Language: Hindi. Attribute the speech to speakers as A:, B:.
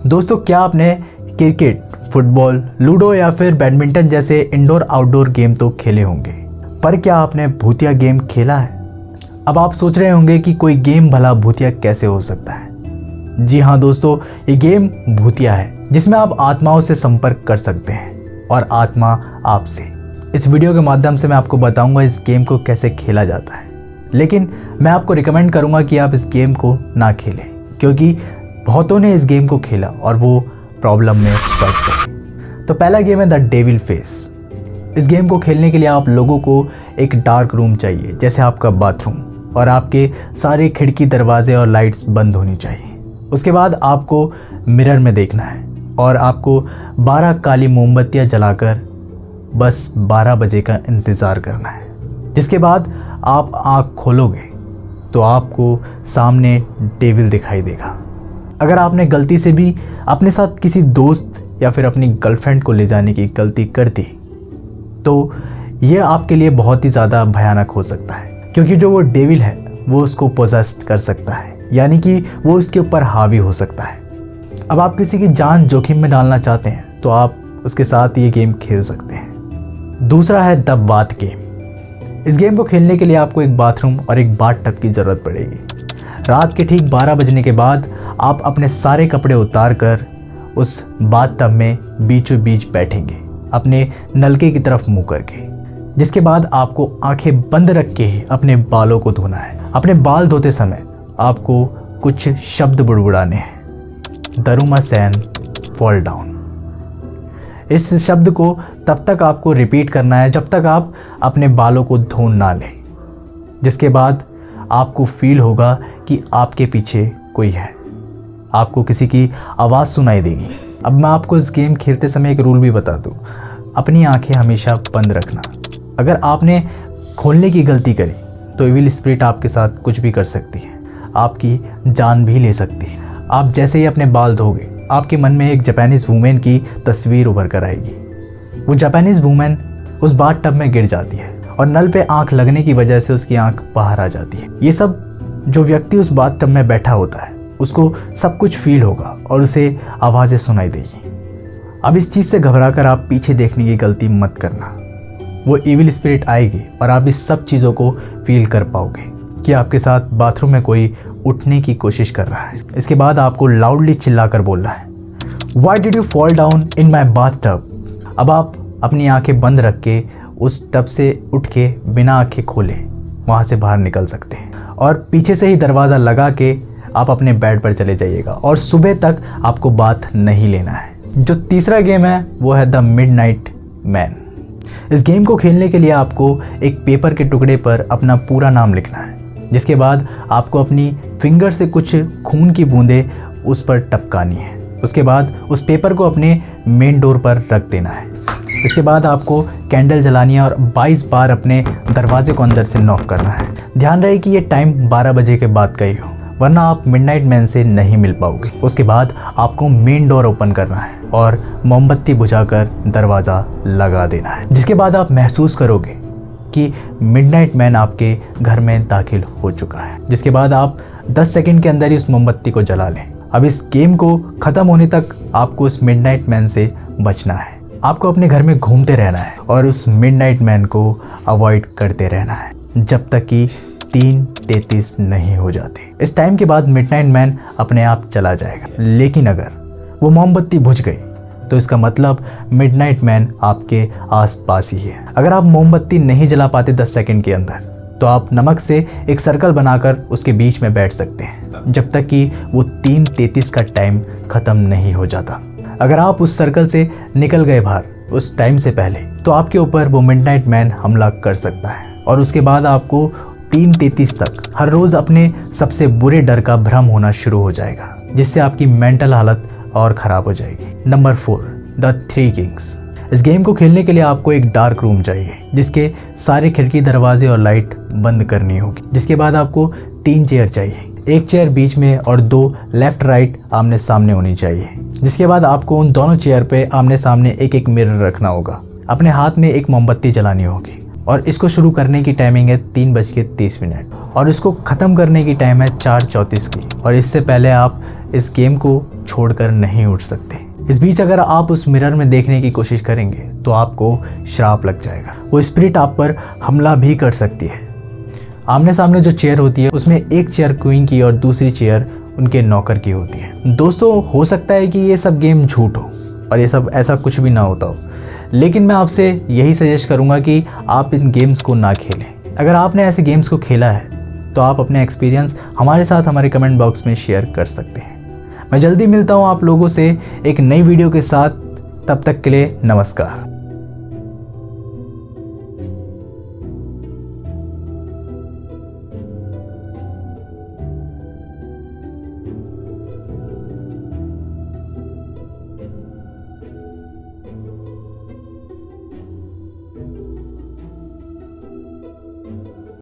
A: दोस्तों, क्या आपने क्रिकेट, फुटबॉल, लूडो या फिर बैडमिंटन जैसे इंडोर आउटडोर गेम तो खेले होंगे, पर क्या आपने भूतिया गेम खेला है? अब आप सोच रहे होंगे कि कोई गेम भला भूतिया कैसे हो सकता है। जी हाँ दोस्तों, ये गेम भूतिया है जिसमें आप आत्माओं से संपर्क कर सकते हैं और आत्मा आपसे। इस वीडियो के माध्यम से मैं आपको बताऊंगा इस गेम को कैसे खेला जाता है, लेकिन मैं आपको रिकमेंड करूंगा कि आप इस गेम को ना खेलें, क्योंकि बहुतों ने इस गेम को खेला और वो प्रॉब्लम में फंस गए। तो पहला गेम है द डेविल फेस। इस गेम को खेलने के लिए आप लोगों को एक डार्क रूम चाहिए, जैसे आपका बाथरूम, और आपके सारे खिड़की, दरवाजे और लाइट्स बंद होनी चाहिए। उसके बाद आपको मिरर में देखना है और आपको 12 काली मोमबत्तियां जलाकर बस 12 बजे का इंतज़ार करना है। जिसके बाद आप आँख खोलोगे तो आपको सामने डेविल दिखाई देगा। अगर आपने गलती से भी अपने साथ किसी दोस्त या फिर अपनी गर्लफ्रेंड को ले जाने की गलती कर दी तो ये आपके लिए बहुत ही ज़्यादा भयानक हो सकता है, क्योंकि जो वो डेविल है वो उसको पोजेस्ट कर सकता है, यानी कि वो उसके ऊपर हावी हो सकता है। अब आप किसी की जान जोखिम में डालना चाहते हैं तो आप उसके साथ ये गेम खेल सकते हैं। दूसरा है द बाथ गेम। इस गेम को खेलने के लिए आपको एक बाथरूम और एक बाथ टब की ज़रूरत पड़ेगी। रात के ठीक 12 बजने के बाद आप अपने सारे कपड़े उतार कर उस बाथ टब में बीचों बीच बैठेंगे, अपने नलके की तरफ मुंह करके। जिसके बाद आपको आंखें बंद रख के अपने बालों को धोना है। अपने बाल धोते समय आपको कुछ शब्द बुड़बुड़ाने हैं। दरुमा सैन फॉल डाउन। इस शब्द को तब तक आपको रिपीट करना है जब तक आप अपने बालों को धो ना लें। जिसके बाद आपको फील होगा कि आपके पीछे कोई है, आपको किसी की आवाज़ सुनाई देगी। अब मैं आपको इस गेम खेलते समय एक रूल भी बता दूं, अपनी आंखें हमेशा बंद रखना। अगर आपने खोलने की गलती करी तो इविल स्पिरिट आपके साथ कुछ भी कर सकती है, आपकी जान भी ले सकती है। आप जैसे ही अपने बाल धोगे आपके मन में एक जापानीज़ वूमेन की तस्वीर उभर कर आएगी। वो जापानीज़ वूमेन उस बाथ टब में गिर जाती है और नल पे आंख लगने की वजह से उसकी आंख बाहर आ जाती है। ये सब जो व्यक्ति उस बाथ टब में बैठा होता है उसको सब कुछ फील होगा और उसे आवाज़ें सुनाई देगी। अब इस चीज़ से घबराकर आप पीछे देखने की गलती मत करना। वो इविल स्पिरिट आएगी और आप इस सब चीज़ों को फील कर पाओगे कि आपके साथ बाथरूम में कोई उठने की कोशिश कर रहा है। इसके बाद आपको लाउडली चिल्लाकर बोलना है, why did you fall down in my bath tub. अब आप अपनी आंखें बंद रख के उस टब से उठ के बिना आंखें खोले वहाँ से बाहर निकल सकते हैं और पीछे से ही दरवाज़ा लगा के आप अपने बेड पर चले जाइएगा और सुबह तक आपको बाथ नहीं लेना है। जो तीसरा गेम है वो है द मिडनाइट मैन। इस गेम को खेलने के लिए आपको एक पेपर के टुकड़े पर अपना पूरा नाम लिखना है। जिसके बाद आपको अपनी फिंगर से कुछ खून की बूंदें उस पर टपकानी है। उसके बाद उस पेपर को अपने मेन डोर पर रख देना है। इसके बाद आपको कैंडल जलानी है और 22 बार अपने दरवाजे को अंदर से नॉक करना है। ध्यान रहे कि ये टाइम 12 बजे के बाद का ही हो, वरना आप मिडनाइट मैन से नहीं मिल पाओगे। उसके बाद आपको मेन डोर ओपन करना है और मोमबत्ती बुझाकर दरवाज़ा लगा देना है। जिसके बाद आप महसूस करोगे कि मिडनाइट मैन आपके घर में दाखिल हो चुका है। जिसके बाद आप 10 सेकंड के अंदर ही उस मोमबत्ती को जला लें। अब इस गेम को ख़त्म होने तक आपको उस मिडनाइट मैन से बचना है। आपको अपने घर में घूमते रहना है और उस मिडनाइट मैन को अवॉइड करते रहना है जब तक कि 3:33 नहीं हो जाती। इस टाइम के बाद मिडनाइट मैन अपने आप चला जाएगा, लेकिन अगर वो मोमबत्ती बुझ गई तो इसका मतलब मिडनाइट मैन आपके आसपास ही है। अगर आप मोमबत्ती नहीं जला पाते 10 सेकंड के अंदर तो आप नमक से एक सर्कल बनाकर उसके बीच में बैठ सकते हैं जब तक कि वो 3:33 का टाइम ख़त्म नहीं हो जाता। अगर आप उस सर्कल से निकल गए बाहर उस टाइम से पहले तो आपके ऊपर वो मिडनाइट मैन हमला कर सकता है और उसके बाद आपको 3:33 तक हर रोज़ अपने सबसे बुरे डर का भ्रम होना शुरू हो जाएगा, जिससे आपकी मेंटल हालत और ख़राब हो जाएगी। Number 4 the three Kings. इस गेम को खेलने के लिए आपको एक डार्क रूम चाहिए जिसके सारे खिड़की, दरवाजे और लाइट बंद करनी होगी। जिसके बाद आपको 3 चेयर चाहिए, एक चेयर बीच में और 2 लेफ्ट राइट आमने सामने होनी चाहिए। जिसके बाद आपको उन दोनों चेयर पे आमने सामने एक एक मिरर रखना होगा। अपने हाथ में एक मोमबत्ती जलानी होगी और इसको शुरू करने की टाइमिंग है 3:30 और इसको ख़त्म करने की टाइम है 4:34 की। और इससे पहले आप इस गेम को छोड़कर नहीं उठ सकते। इस बीच अगर आप उस मिरर में देखने की कोशिश करेंगे तो आपको श्राप लग जाएगा। वो स्पिरिट आप पर हमला भी कर सकती है। आमने सामने जो चेयर होती है उसमें एक चेयर क्वीन की और दूसरी चेयर उनके नौकर की होती है। दोस्तों, हो सकता है कि ये सब गेम झूठ हो और ये सब ऐसा कुछ भी ना होता हो, लेकिन मैं आपसे यही सजेस्ट करूँगा कि आप इन गेम्स को ना खेलें। अगर आपने ऐसे गेम्स को खेला है तो आप अपने एक्सपीरियंस हमारे साथ हमारे कमेंट बॉक्स में शेयर कर सकते हैं। मैं जल्दी मिलता हूँ आप लोगों से एक नई वीडियो के साथ। तब तक के लिए नमस्कार।